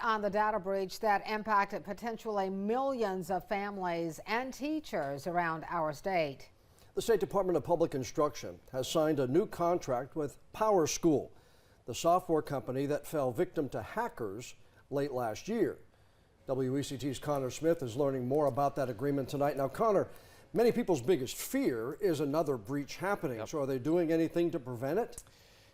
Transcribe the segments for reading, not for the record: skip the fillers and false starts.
On the data breach that impacted potentially millions of families and teachers around our state. The State Department of Public Instruction has signed a new contract with PowerSchool, the software company that fell victim to hackers late last year. WECT's Connor Smith is learning more about that agreement tonight. Now, Connor, many people's biggest fear is another breach happening. Yep. So are they doing anything to prevent it?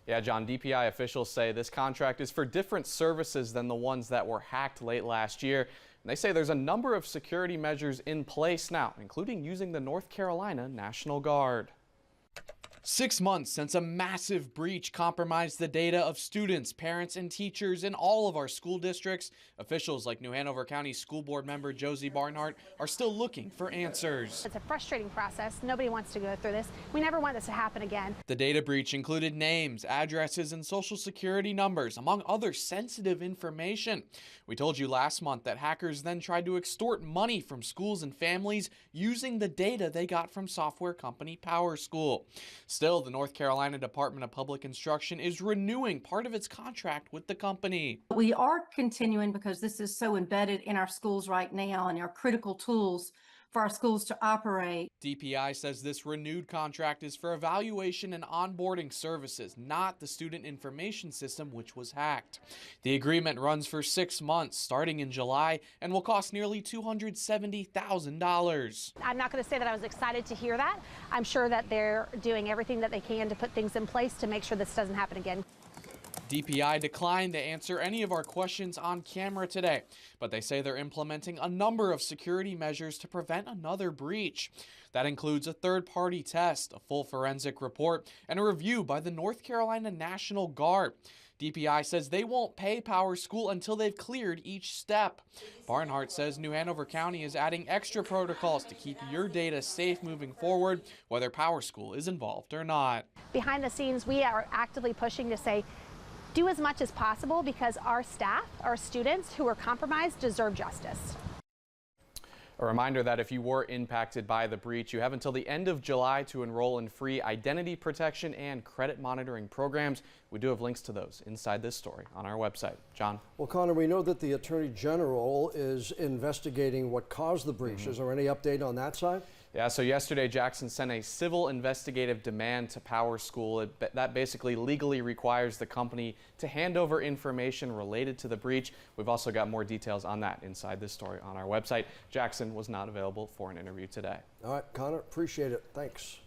Yeah, John, DPI officials say this contract is for different services than the ones that were hacked late last year. And they say there's a number of security measures in place now, including using the North Carolina National Guard. 6 months since a massive breach compromised the data of students, parents, and teachers in all of our school districts. Officials like New Hanover County School Board member Josie Barnhart are still looking for answers. It's a frustrating process. Nobody wants to go through this. We never want this to happen again. The data breach included names, addresses, and social security numbers, among other sensitive information. We told you last month that hackers then tried to extort money from schools and families using the data they got from software company PowerSchool. Still, the North Carolina Department of Public Instruction is renewing part of its contract with the company. We are continuing because this is so embedded in our schools right now and our critical tools for our schools to operate. DPI says this renewed contract is for evaluation and onboarding services, not the student information system, which was hacked. The agreement runs for 6 months, starting in July, and will cost nearly $270,000. I'm not going to say that I was excited to hear that. I'm sure that they're doing everything that they can to put things in place to make sure this doesn't happen again. DPI declined to answer any of our questions on camera today, but they say they're implementing a number of security measures to prevent another breach. That includes a third-party test, a full forensic report, and a review by the North Carolina National Guard. DPI says they won't pay PowerSchool until they've cleared each step. Barnhart says New Hanover County is adding extra protocols to keep your data safe moving forward, whether PowerSchool is involved or not. Behind the scenes, we are actively pushing to say, do as much as possible because our staff, our students who were compromised deserve justice. A reminder that if you were impacted by the breach, you have until the end of July to enroll in free identity protection and credit monitoring programs. We do have links to those inside this story on our website. John? Well, Connor, we know that the Attorney General is investigating what caused the breach. Is there any update on that side? Yeah, so yesterday Jackson sent a civil investigative demand to PowerSchool. That basically legally requires the company to hand over information related to the breach. We've also got more details on that inside this story on our website. Jackson was not available for an interview today. All right, Connor, appreciate it. Thanks.